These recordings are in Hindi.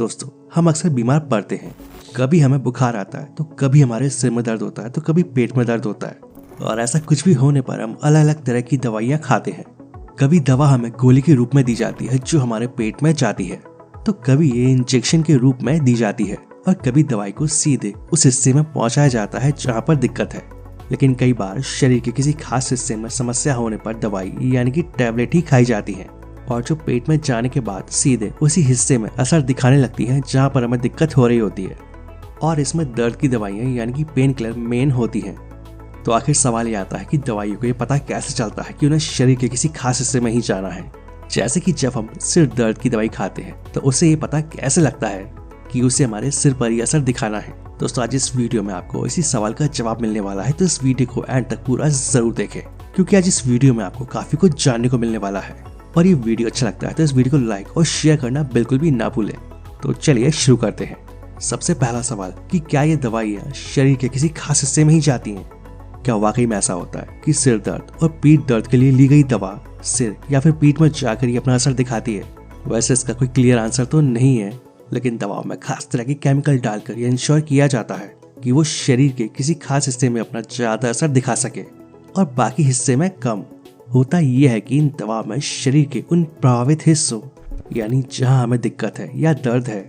दोस्तों, हम अक्सर बीमार पड़ते हैं। कभी हमें बुखार आता है तो कभी हमारे सिर में दर्द होता है तो कभी पेट में दर्द होता है। और ऐसा कुछ भी होने पर हम अलग अलग तरह की दवाइयाँ खाते हैं। कभी दवा हमें गोली के रूप में दी जाती है जो हमारे पेट में जाती है, तो कभी ये इंजेक्शन के रूप में दी जाती है और कभी दवाई को सीधे उस हिस्से में पहुंचाया जाता है जहाँ पर दिक्कत है। लेकिन कई बार शरीर के किसी खास हिस्से में समस्या होने पर दवाई यानी कि टैबलेट ही खाई जाती है और जो पेट में जाने के बाद सीधे उसी हिस्से में असर दिखाने लगती है जहाँ पर हमें दिक्कत हो रही होती है। और इसमें दर्द की दवाइयाँ यानी कि पेन किलर मेन होती हैं। तो आखिर सवाल ये आता है कि दवाइयों को ये पता कैसे चलता है कि उन्हें शरीर के किसी खास हिस्से में ही जाना है। जैसे कि जब हम सिर दर्द की दवाई खाते हैं तो उसे ये पता कैसे लगता है कि उसे हमारे सिर पर ही असर दिखाना है। दोस्तों, आज इस वीडियो में आपको इसी सवाल का जवाब मिलने वाला है, तो इस वीडियो को एंड तक पूरा जरूर देखें क्योंकि आज इस वीडियो में आपको काफी कुछ जानने को मिलने वाला है। और ये वीडियो अच्छा लगता है तो इस वीडियो को लाइक और शेयर करना बिल्कुल भी ना भूलें। तो चलिए शुरू करते हैं। सबसे पहला सवाल कि क्या ये दवाइयाँ शरीर के किसी खास हिस्से में ही जाती हैं? क्या वाकई में ऐसा होता है कि सिर दर्द और पीठ दर्द के लिए ली गई दवा सिर या फिर पीठ में जाकर ही अपना असर दिखाती है? वैसे इसका कोई क्लियर आंसर तो नहीं है, लेकिन दवाओं में खास तरह के केमिकल डालकर यह इंश्योर किया जाता है कि वो शरीर के किसी खास हिस्से में अपना ज्यादा असर दिखा सके और बाकी हिस्से में कम। होता यह है कि इन दवाओं में शरीर के उन प्रभावित हिस्सों यानी जहां हमें दिक्कत है या दर्द है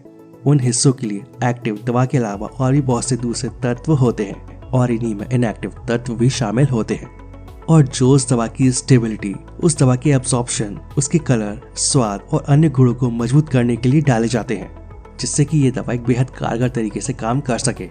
उन हिस्सों के लिए एक्टिव दवा के अलावा और भी बहुत से दूसरे तत्व होते हैं और इन्हीं में इनएक्टिव तत्व भी शामिल होते हैं। और जो उस दवा की स्टेबिलिटी, उस दवा के एब्जॉर्प्शन, उसके कलर, स्वाद और अन्य गुणों को मजबूत करने के लिए डाले जाते हैं जिससे कि ये दवा एक बेहद कारगर तरीके से काम कर सके।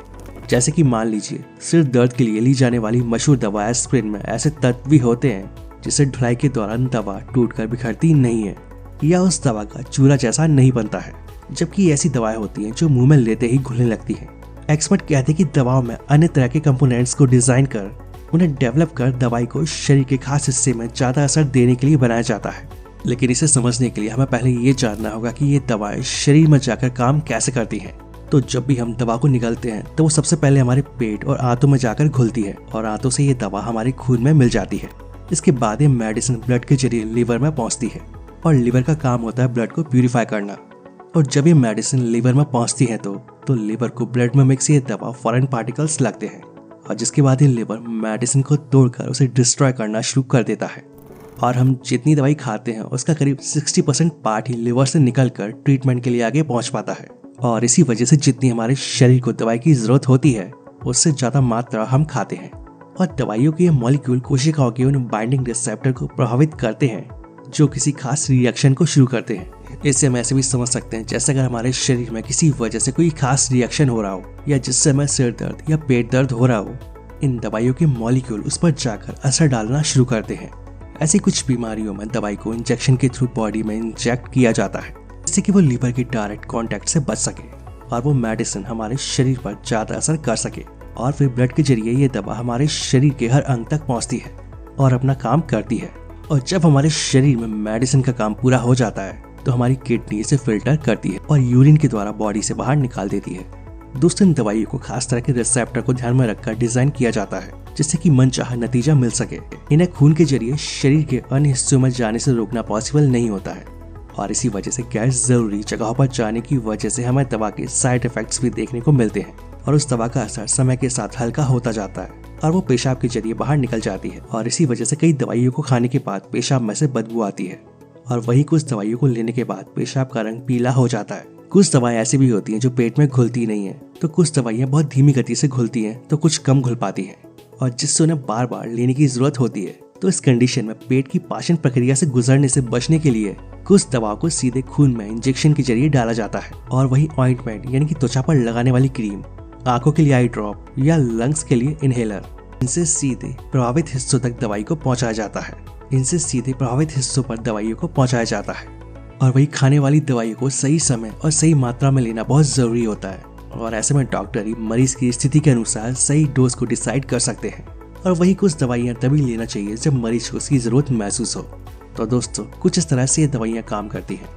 जैसे कि मान लीजिए सिर दर्द के लिए ली जाने वाली मशहूर दवा एस्प्रिन में ऐसे तत्व भी होते हैं जिससे ढुलाई के दौरान दवा टूटकर बिखरती नहीं है या उस दवा का चूरा जैसा नहीं बनता है, जबकि ऐसी दवाएं होती हैं जो मुंह में लेते ही घुलने लगती हैं। एक्सपर्ट कहते हैं कि दवाओं में अन्य तरह के कंपोनेंट्स को डिजाइन कर उन्हें डेवलप कर दवाई को शरीर के खास हिस्से में ज्यादा असर देने के लिए बनाया जाता है। लेकिन इसे समझने के लिए हमें पहले ये जानना होगा कि ये दवाएं शरीर में जाकर काम कैसे करती हैं। तो जब भी हम दवा को निगलते हैं तो वो सबसे पहले हमारे पेट और आंतों में जाकर घुलती है और आंतों से ये दवा हमारे खून में मिल जाती है। इसके बाद ये मेडिसिन ब्लड के जरिए लिवर में पहुंचती है और लिवर का काम होता है ब्लड को प्यूरिफाई करना। और जब ये मेडिसिन लिवर में पहुंचती है तो लिवर को ब्लड में मिक्स ये दवा फॉरेन पार्टिकल्स लगते हैं और जिसके बाद ये लिवर मेडिसिन को तोड़कर उसे डिस्ट्रॉय करना शुरू कर देता है। और हम जितनी दवाई खाते हैं उसका करीब 60% पार्ट ही लिवर से निकलकर ट्रीटमेंट के लिए आगे पहुंच पाता है। और इसी वजह से जितनी हमारे शरीर को दवाई की जरूरत होती है उससे ज्यादा मात्रा हम खाते हैं। और दवाइयों के ये मॉलिक्यूल कोशिकाओं के उन बाइंडिंग रिसेप्टर को प्रभावित करते हैं जो किसी खास रिएक्शन को शुरू करते हैं। इससे हम ऐसे भी समझ सकते हैं जैसे अगर हमारे शरीर में किसी वजह से कोई खास रिएक्शन हो रहा हो या जिससे हमें सिर दर्द या पेट दर्द हो रहा हो, इन दवाइयों के मॉलिक्यूल उस पर जाकर असर डालना शुरू करते हैं। ऐसी कुछ बीमारियों में दवाई को इंजेक्शन के थ्रू बॉडी में इंजेक्ट किया जाता है जिससे कि वो लीवर के डायरेक्ट कांटेक्ट से बच सके और वो मेडिसिन हमारे शरीर पर ज्यादा असर कर सके। और फिर ब्लड के जरिए ये दवा हमारे शरीर के हर अंग तक पहुंचती है और अपना काम करती है। और जब हमारे शरीर में मेडिसिन का काम पूरा हो जाता है तो हमारी किडनी इसे फिल्टर करती है और यूरिन के द्वारा बॉडी से बाहर निकाल देती है। दोस्तों, इन दवाइयों को खास तरह के रिसेप्टर को ध्यान में रखकर डिजाइन किया जाता है जिससे कि मनचाहा नतीजा मिल सके। इन्हें खून के जरिए शरीर के अन्य हिस्सों में जाने से रोकना पॉसिबल नहीं होता है और इसी वजह से गैर जरूरी जगहों पर जाने की वजह से हमें दवा के साइड इफेक्ट्स भी देखने को मिलते हैं और उस दवा का असर समय के साथ हल्का होता जाता है और वो पेशाब के जरिए बाहर निकल जाती है। और इसी वजह से कई दवाइयों को खाने के बाद पेशाब में से बदबू आती है और वही कुछ दवाइयों को लेने के बाद पेशाब का रंग पीला हो जाता है। कुछ दवाएं ऐसी भी होती हैं जो पेट में घुलती नहीं है, तो कुछ दवाइयां बहुत धीमी गति से घुलती हैं तो कुछ कम घुल पाती हैं और जिससे उन्हें बार बार लेने की जरूरत होती है। तो इस कंडीशन में पेट की पाचन प्रक्रिया से गुजरने से बचने के लिए कुछ दवाओं को सीधे खून में इंजेक्शन के जरिए डाला जाता है और वही ऑइंटमेंट यानी कि त्वचा पर लगाने वाली क्रीम, आंखों के लिए आई ड्रॉप या लंग्स के लिए इनहेलर, इनसे सीधे प्रभावित हिस्सों तक दवाई को पहुंचाया जाता है। इनसे सीधे प्रभावित हिस्सों पर दवाइयों को पहुंचाया जाता है और वही खाने वाली दवाइयों को सही समय और सही मात्रा में लेना बहुत जरूरी होता है। और ऐसे में डॉक्टर ही मरीज की स्थिति के अनुसार सही डोज को डिसाइड कर सकते हैं और वही कुछ दवाइयाँ तभी लेना चाहिए जब मरीज को उसकी जरूरत महसूस हो। तो दोस्तों, कुछ इस तरह से ये दवाइयाँ काम करती हैं।